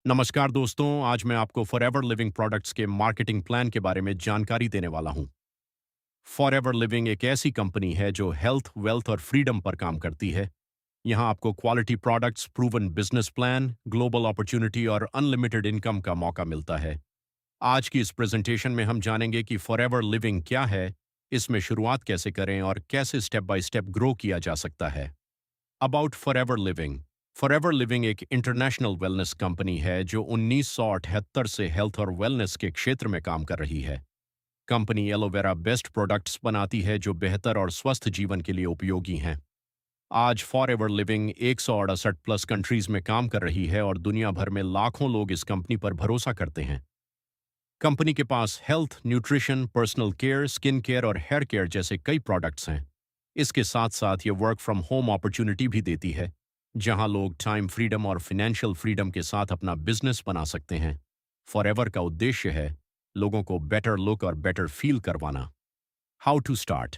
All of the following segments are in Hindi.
नमस्कार दोस्तों, आज मैं आपको फॉरएवर लिविंग प्रोडक्ट्स के मार्केटिंग प्लान के बारे में जानकारी देने वाला हूं। फॉरएवर लिविंग एक ऐसी कंपनी है जो हेल्थ, वेल्थ और फ्रीडम पर काम करती है। यहां आपको quality products, proven business plan, global opportunity और अनलिमिटेड इनकम का मौका मिलता है। आज की इस प्रेजेंटेशन में हम जानेंगे कि फॉरएवर लिविंग क्या है, इसमें शुरुआत कैसे करें और कैसे स्टेप बाय स्टेप ग्रो किया जा सकता है। About forever living. Forever living एक इंटरनेशनल वेलनेस कंपनी है जो 1978 से हेल्थ और वेलनेस के क्षेत्र में काम कर रही है। कंपनी एलोवेरा बेस्ट प्रोडक्ट्स बनाती है जो बेहतर और स्वस्थ जीवन के लिए उपयोगी हैं। आज फॉरएवर लिविंग 168 प्लस कंट्रीज में काम कर रही है और दुनिया भर में लाखों लोग इस कंपनी पर भरोसा करते हैं। कंपनी के पास health, nutrition, personal care, skin care और हेयर केयर जैसे कई प्रोडक्ट्स हैं। इसके साथ साथ ये वर्क फ्रॉम होम अपॉर्चुनिटी भी देती है, जहां लोग टाइम फ्रीडम और फाइनेंशियल फ्रीडम के साथ अपना बिजनेस बना सकते हैं। फॉरएवर का उद्देश्य है लोगों को बेटर लुक और बेटर फील करवाना। How to start.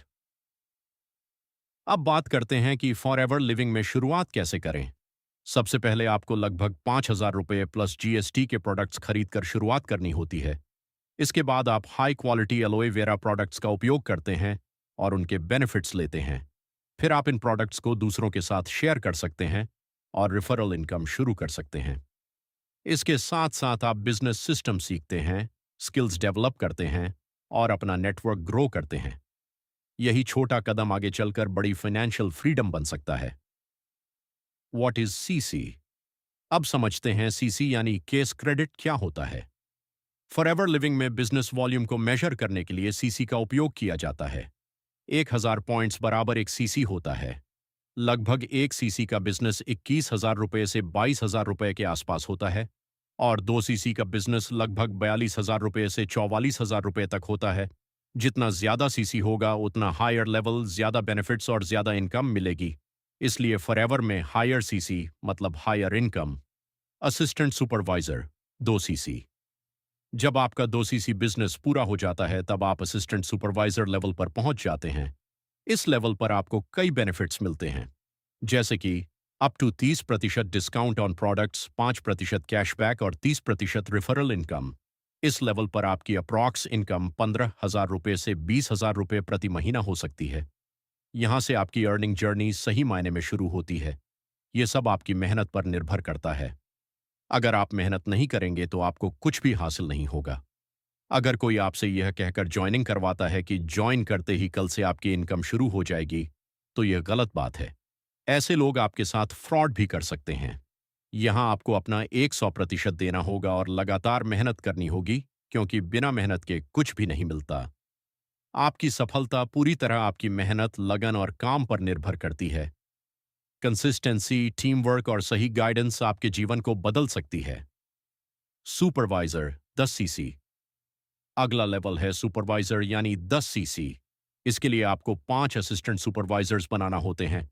अब बात करते हैं कि फॉरएवर लिविंग में शुरुआत कैसे करें। सबसे पहले आपको लगभग 5,000 रुपये प्लस जीएसटी के प्रोडक्ट्स खरीदकर शुरुआत करनी होती है। इसके बाद आप high quality alloy vera products का उपयोग करते हैं और उनके बेनिफिट्स लेते हैं। फिर आप इन प्रोडक्ट्स को दूसरों के साथ शेयर कर सकते हैं और रेफरल इनकम शुरू कर सकते हैं। इसके साथ साथ आप बिजनेस सिस्टम सीखते हैं, स्किल्स डेवलप करते हैं और अपना नेटवर्क ग्रो करते हैं। यही छोटा कदम आगे चलकर बड़ी फाइनेंशियल फ्रीडम बन सकता है। What is CC? अब समझते हैं सीसी यानी केस क्रेडिट क्या होता है। फॉरएवर लिविंग में बिजनेस वॉल्यूम को मेजर करने के लिए सीसी का उपयोग किया जाता है। 1,000 पॉइंट्स बराबर एक सीसी होता है। लगभग एक सीसी का बिजनेस 21,000 रुपये से 22,000 रुपये के आसपास होता है और 2 सीसी का बिजनेस लगभग 42,000 रुपये से 44,000 रुपये तक होता है। जितना ज्यादा सीसी होगा उतना हायर लेवल, ज्यादा बेनिफिट्स और ज्यादा इनकम मिलेगी। इसलिए फॉरएवर में हायर सीसी मतलब higher income. Assistant supervisor 2 CC. जब आपका 2 सीसी बिजनेस पूरा हो जाता है तब आप असिस्टेंट सुपरवाइजर लेवल पर पहुंच जाते हैं। इस लेवल पर आपको कई बेनिफिट्स मिलते हैं, जैसे कि up to 30% discount on products, 5% cashback और 30% रेफरल इनकम। इस लेवल पर आपकी अप्रॉक्स इनकम 15,000 रुपये से 20,000 रुपये प्रति महीना हो सकती है। यहाँ से आपकी अर्निंग जर्नी सही मायने में शुरू होती है। ये सब आपकी मेहनत पर निर्भर करता है। अगर आप मेहनत नहीं करेंगे तो आपको कुछ भी हासिल नहीं होगा। अगर कोई आपसे यह कहकर ज्वाइनिंग करवाता है कि ज्वाइन करते ही कल से आपकी इनकम शुरू हो जाएगी, तो यह गलत बात है। ऐसे लोग आपके साथ फ्रॉड भी कर सकते हैं। यहां आपको अपना 100% देना होगा और लगातार मेहनत करनी होगी, क्योंकि बिना मेहनत के कुछ भी नहीं मिलता। आपकी सफलता पूरी तरह आपकी मेहनत, लगन और काम पर निर्भर करती है। कंसिस्टेंसी, टीम वर्क और सही गाइडेंस आपके जीवन को बदल सकती है। Supervisor 10 CC. अगला लेवल है सुपरवाइजर यानी 10 सीसी। इसके लिए आपको 5 असिस्टेंट सुपरवाइजर्स बनाना होते हैं।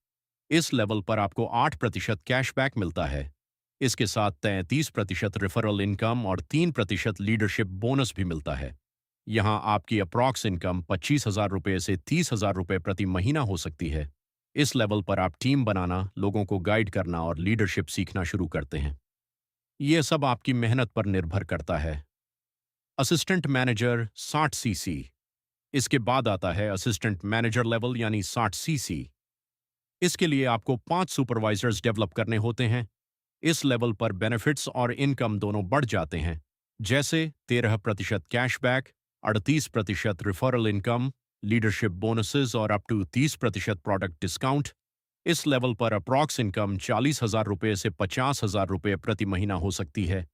इस लेवल पर आपको 8% कैशबैक मिलता है। इसके साथ 33% रेफरल इनकम और 3% लीडरशिप बोनस भी मिलता है। यहाँ आपकी अप्रॉक्स इनकम 25,000 रुपये से 30,000 रुपये प्रति महीना हो सकती है। इस लेवल पर आप टीम बनाना, लोगों को गाइड करना और लीडरशिप सीखना शुरू करते हैं। ये सब आपकी मेहनत पर निर्भर करता है। Assistant manager 60 CC. इसके बाद आता है असिस्टेंट मैनेजर लेवल यानी 60 सीसी। इसके लिए आपको 5 सुपरवाइजर्स डेवलप करने होते हैं। इस लेवल पर बेनिफिट्स और इनकम दोनों बढ़ जाते हैं, जैसे 13% cashback, 38% referral income, leadership bonuses और अप टू 30% प्रोडक्ट डिस्काउंट। इस लेवल पर अप्रॉक्स इनकम 40,000 रुपये से 50,000 रुपये प्रति महीना हो सकती है।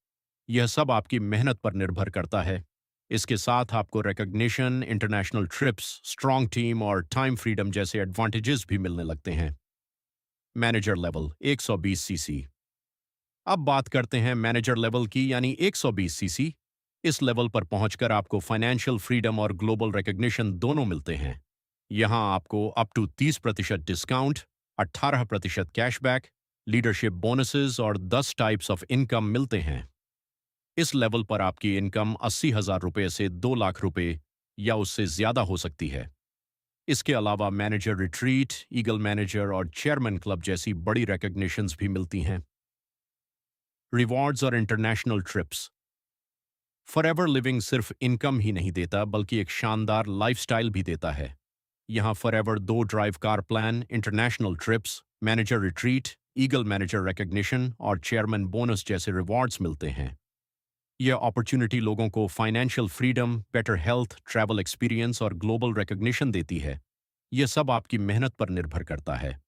यह सब आपकी मेहनत पर निर्भर करता है। इसके साथ आपको recognition, international trips, strong team और टाइम फ्रीडम जैसे एडवांटेजेस भी मिलने लगते हैं। Manager level 120 CC. अब बात करते हैं मैनेजर लेवल की यानी 120 सीसी। इस लेवल पर पहुंचकर आपको फाइनेंशियल फ्रीडम और ग्लोबल रिकग्निशन दोनों मिलते हैं। यहां आपको up to 30% discount, 18% cashback, leadership bonuses और 10 टाइप्स ऑफ इनकम मिलते हैं। इस लेवल पर आपकी इनकम 80,000 रुपये से 2 लाख रुपये या उससे ज्यादा हो सकती है। इसके अलावा मैनेजर रिट्रीट, ईगल मैनेजर और चेयरमैन क्लब जैसी बड़ी रिकग्निशंस भी मिलती हैं। रिवॉर्ड्स और इंटरनेशनल ट्रिप्स। फॉरएवर लिविंग सिर्फ इनकम ही नहीं देता बल्कि एक शानदार लाइफस्टाइल भी देता है। यहाँ forever 2 drive car plan, international trips, manager retreat, eagle manager recognition और चेयरमैन बोनस जैसे रिवॉर्ड्स मिलते हैं। यह अपॉर्चुनिटी लोगों को financial freedom, better health, travel experience और ग्लोबल रिकग्निशन देती है। यह सब आपकी मेहनत पर निर्भर करता है।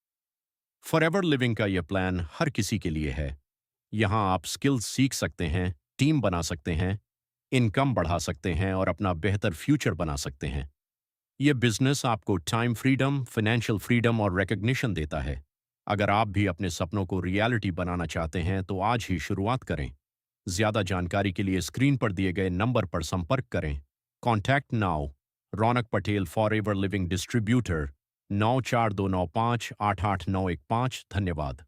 फॉरएवर लिविंग का यह प्लान हर किसी के लिए है। यहाँ आप स्किल्स सीख सकते हैं, टीम बना सकते हैं, इनकम बढ़ा सकते हैं और अपना बेहतर फ्यूचर बना सकते हैं। यह बिजनेस आपको टाइम फ्रीडम, फाइनेंशियल फ्रीडम और रिकग्निशन देता है। अगर आप भी अपने सपनों को रियलिटी बनाना चाहते हैं तो आज ही शुरुआत करें। ज्यादा जानकारी के लिए स्क्रीन पर दिए गए नंबर पर संपर्क करें। Contact now. Raunak Patel, Forever Living distributor, 9429588915। धन्यवाद।